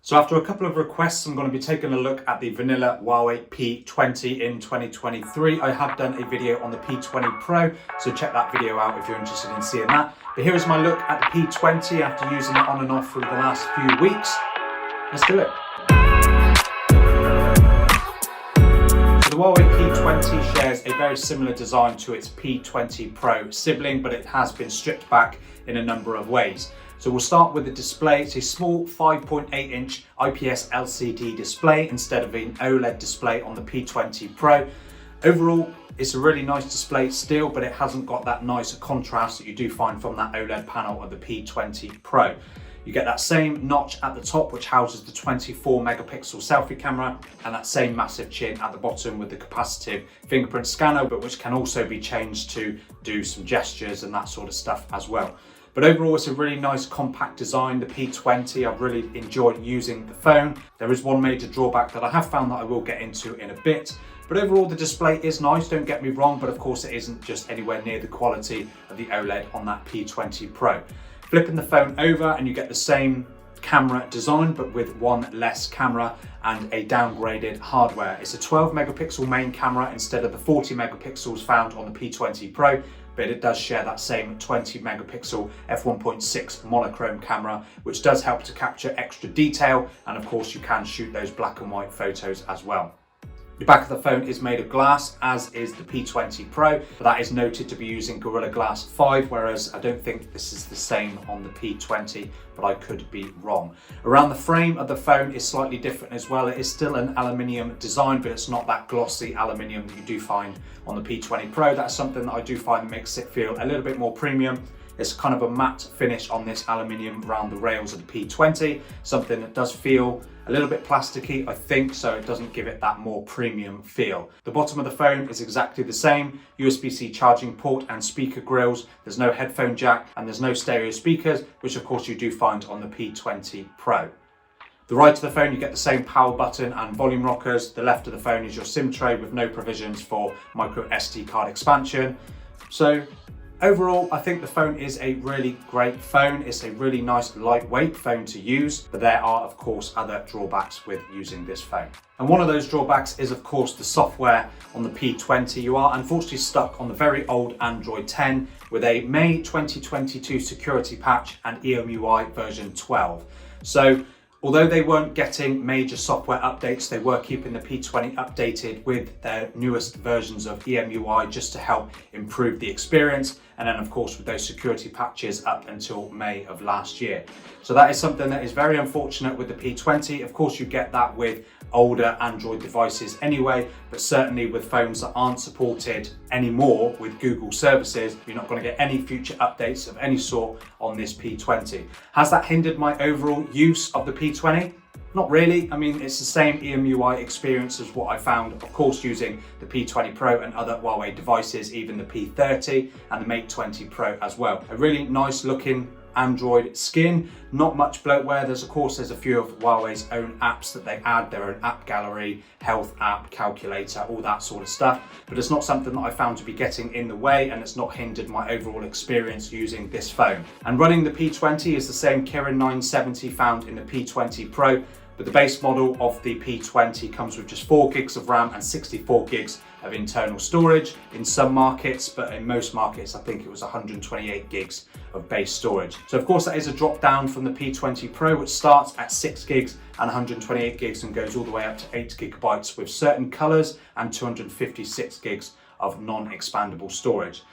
So after a couple of requests, I'm going to be taking a look at the vanilla Huawei P20 in 2023. I have done a video on the P20 Pro, so check that video out if you're interested in seeing that. But here is my look at the P20 after using it on and off through the last few weeks. Let's do it. So the Huawei P20 shares a very similar design to its P20 Pro sibling, but it has been stripped back in a number of ways. So we'll start with the display. It's a small 5.8-inch IPS LCD display instead of an OLED display on the P20 Pro. Overall, it's a really nice display still, but it hasn't got that nicer contrast that you do find from that OLED panel of the P20 Pro. You get that same notch at the top, which houses the 24 megapixel selfie camera, and that same massive chin at the bottom with the capacitive fingerprint scanner, but which can also be changed to do some gestures and that sort of stuff as well. But overall, it's a really nice compact design, the P20. I've really enjoyed using the phone. There is one major drawback that I have found that I will get into in a bit. But overall, the display is nice, don't get me wrong, but of course it isn't just anywhere near the quality of the OLED on that P20 Pro. Flipping the phone over and you get the same camera design, but with one less camera and a downgraded hardware. It's a 12 megapixel main camera instead of the 40 megapixels found on the P20 Pro, but it does share that same 20 megapixel f1.6 monochrome camera, which does help to capture extra detail, and of course you can shoot those black and white photos as well. The back of the phone is made of glass, as is the P20 Pro, but that is noted to be using Gorilla Glass 5, whereas I don't think this is the same on the P20, but I could be wrong. Around the frame of the phone is slightly different as well. It is still an aluminium design, but it's not that glossy aluminium that you do find on the P20 Pro. That's something that I do find makes it feel a little bit more premium. It's kind of a matte finish on this aluminium around the rails of the P20, something that does feel a little bit plasticky, I think, so it doesn't give it that more premium feel. The bottom of the phone is exactly the same, USB-C charging port and speaker grills. There's no headphone jack and there's no stereo speakers, which of course you do find on the P20 Pro. The right of the phone, you get the same power button and volume rockers. The left of the phone is your SIM tray with no provisions for micro SD card expansion. So overall, I think the phone is a really great phone. It's a really nice lightweight phone to use, but there are of course other drawbacks with using this phone. And one of those drawbacks is of course the software on the P20. You are unfortunately stuck on the very old Android 10 with a May 2022 security patch and EMUI version 12. So although they weren't getting major software updates, they were keeping the P20 updated with their newest versions of EMUI just to help improve the experience. And then of course with those security patches up until May of last year. So that is something that is very unfortunate with the P20. Of course you get that with older Android devices anyway, but certainly with phones that aren't supported anymore with Google services, you're not going to get any future updates of any sort on this P20. Has that hindered my overall use of the P20? Not really. I mean, it's the same EMUI experience as what I found, of course, using the P20 Pro and other Huawei devices, even the P30 and the Mate 20 Pro as well. A really nice looking Android skin, not much bloatware. There's a few of Huawei's own apps that they add, their own app gallery, health app, calculator, all that sort of stuff, but it's not something that I found to be getting in the way, and it's not hindered my overall experience using this phone. And running the P20 is the same Kirin 970 found in the P20 Pro, but the base model of the P20 comes with just 4 gigs of RAM and 64 gigs of internal storage in some markets, but in most markets I think it was 128 gigs of base storage. So of course that is a drop down from the P20 Pro, which starts at 6 gigs and 128 gigs and goes all the way up to 8 gigabytes with certain colors and 256 gigs of non-expandable storage.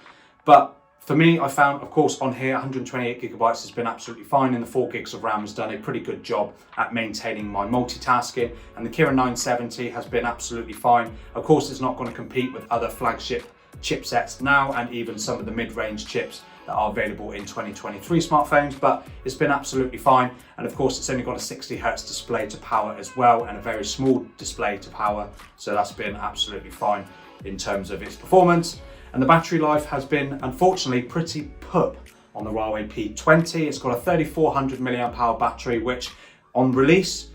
But for me, I found, of course, on here, 128 gigabytes has been absolutely fine, and the 4 gigs of RAM has done a pretty good job at maintaining my multitasking, and the Kirin 970 has been absolutely fine. Of course, it's not going to compete with other flagship chipsets now, and even some of the mid-range chips that are available in 2023 smartphones, but it's been absolutely fine. And of course, it's only got a 60 Hz display to power as well, and a very small display to power, so that's been absolutely fine in terms of its performance. And the battery life has been, unfortunately, pretty poor on the Huawei P20. It's got a 3400 mAh battery, which on release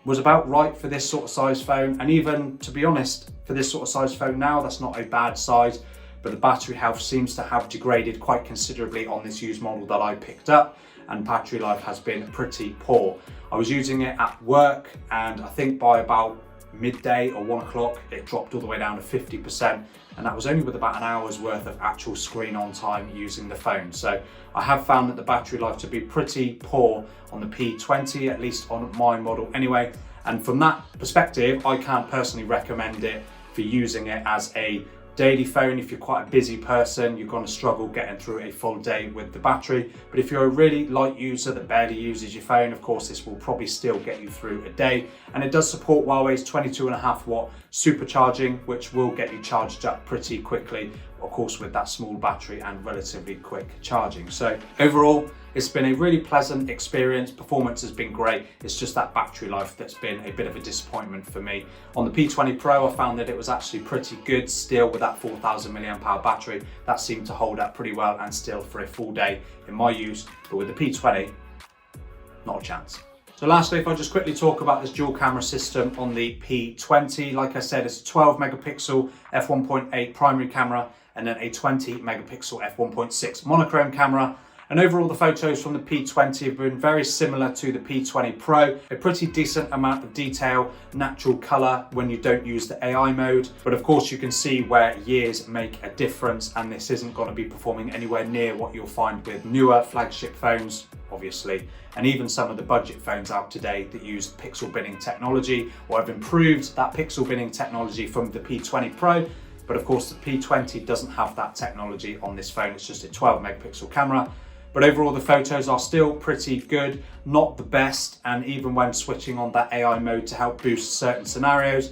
was about right for this sort of size phone. And even, to be honest, for this sort of size phone now, that's not a bad size. But the battery health seems to have degraded quite considerably on this used model that I picked up. and battery life has been pretty poor. I was using it at work, and I think by about midday or 1 o'clock it dropped all the way down to 50%, and that was only with about an hour's worth of actual screen on time using the phone. So I have found that the battery life to be pretty poor on the P20, at least on my model anyway, and from that perspective I can't personally recommend it for using it as a daily phone. If you're quite a busy person, you're going to struggle getting through a full day with the battery. But if you're a really light user that barely uses your phone, of course this will probably still get you through a day. And it does support Huawei's 22.5 watt supercharging, which will get you charged up pretty quickly, of course with that small battery and relatively quick charging. So overall, it's been a really pleasant experience. Performance has been great. It's just that battery life that's been a bit of a disappointment for me. On the P20 Pro, I found that it was actually pretty good still with that 4,000 milliamp hour battery. That seemed to hold up pretty well and still for a full day in my use. But with the P20, not a chance. So lastly, if I just quickly talk about this dual camera system on the P20, like I said, it's a 12 megapixel f1.8 primary camera and then a 20 megapixel f1.6 monochrome camera. And overall, the photos from the P20 have been very similar to the P20 Pro. A pretty decent amount of detail, natural color when you don't use the AI mode. But of course, you can see where years make a difference, and this isn't going to be performing anywhere near what you'll find with newer flagship phones, obviously, and even some of the budget phones out today that use pixel binning technology or have improved that pixel binning technology from the P20 Pro. But of course, the P20 doesn't have that technology on this phone. It's just a 12 megapixel camera. But overall, the photos are still pretty good, not the best. And even when switching on that AI mode to help boost certain scenarios,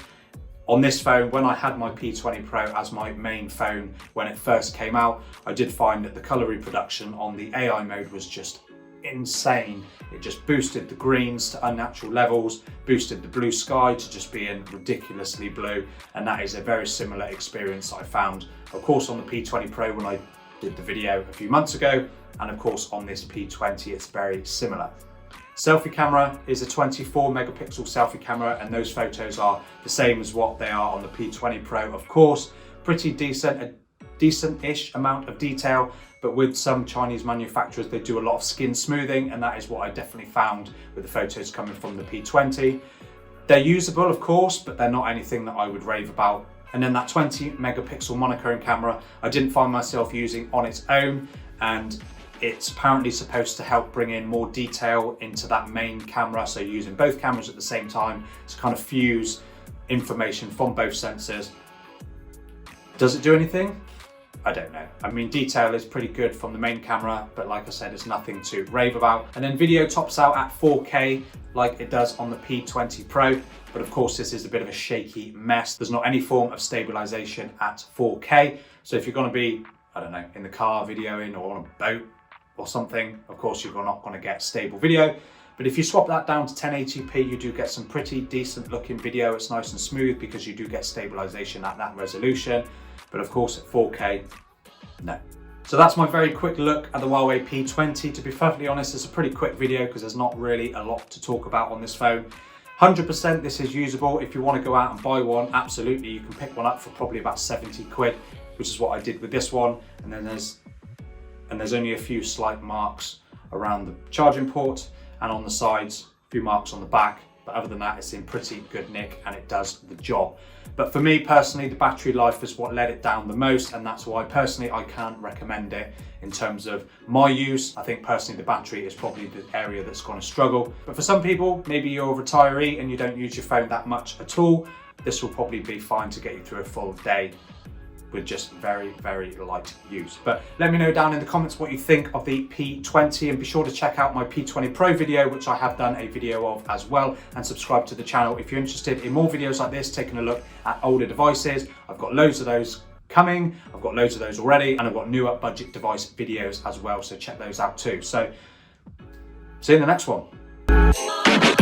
on this phone, when I had my P20 Pro as my main phone when it first came out, I did find that the color reproduction on the AI mode was just insane. It just boosted the greens to unnatural levels, boosted the blue sky to just being ridiculously blue. And that is a very similar experience I found, of course, on the P20 Pro when I did the video a few months ago. And of course on this P20 it's very similar. Selfie camera is a 24 megapixel selfie camera, and those photos are the same as what they are on the P20 Pro, of course. Pretty decent, a decent-ish amount of detail, but with some Chinese manufacturers they do a lot of skin smoothing, and that is what I definitely found with the photos coming from the P20. They're usable, of course, but they're not anything that I would rave about. And then that 20 megapixel monochrome camera I didn't find myself using on its own, and it's apparently supposed to help bring in more detail into that main camera, so using both cameras at the same time to kind of fuse information from both sensors. Does it do anything? I don't know. I mean, detail is pretty good from the main camera, but like I said, it's nothing to rave about. And then video tops out at 4K like it does on the P20 Pro, but of course this is a bit of a shaky mess. There's not any form of stabilization at 4K, so if you're going to be, I don't know, in the car videoing or on a boat or something, of course you're not going to get stable video. But if you swap that down to 1080p, you do get some pretty decent looking video. It's nice and smooth because you do get stabilization at that resolution. But of course at 4K, no. So that's my very quick look at the Huawei P20. To be perfectly honest, it's a pretty quick video because there's not really a lot to talk about on this phone. 100% this is usable. If you want to go out and buy one, absolutely, you can pick one up for probably about 70 quid, which is what I did with this one. And then there's only a few slight marks around the charging port and on the sides, a few marks on the back. But other than that, it's in pretty good nick and it does the job. But for me personally, the battery life is what let it down the most, and that's why personally I can't recommend it in terms of my use. I think personally the battery is probably the area that's going to struggle. But for some people, maybe you're a retiree and you don't use your phone that much at all, this will probably be fine to get you through a full day with just very, very light use. But let me know down in the comments what you think of the P20, and be sure to check out my P20 Pro video, which I have done a video of as well, and subscribe to the channel if you're interested in more videos like this, taking a look at older devices. I've got loads of those coming, I've got loads of those already, and I've got newer budget device videos as well, so check those out too. So see you in the next one.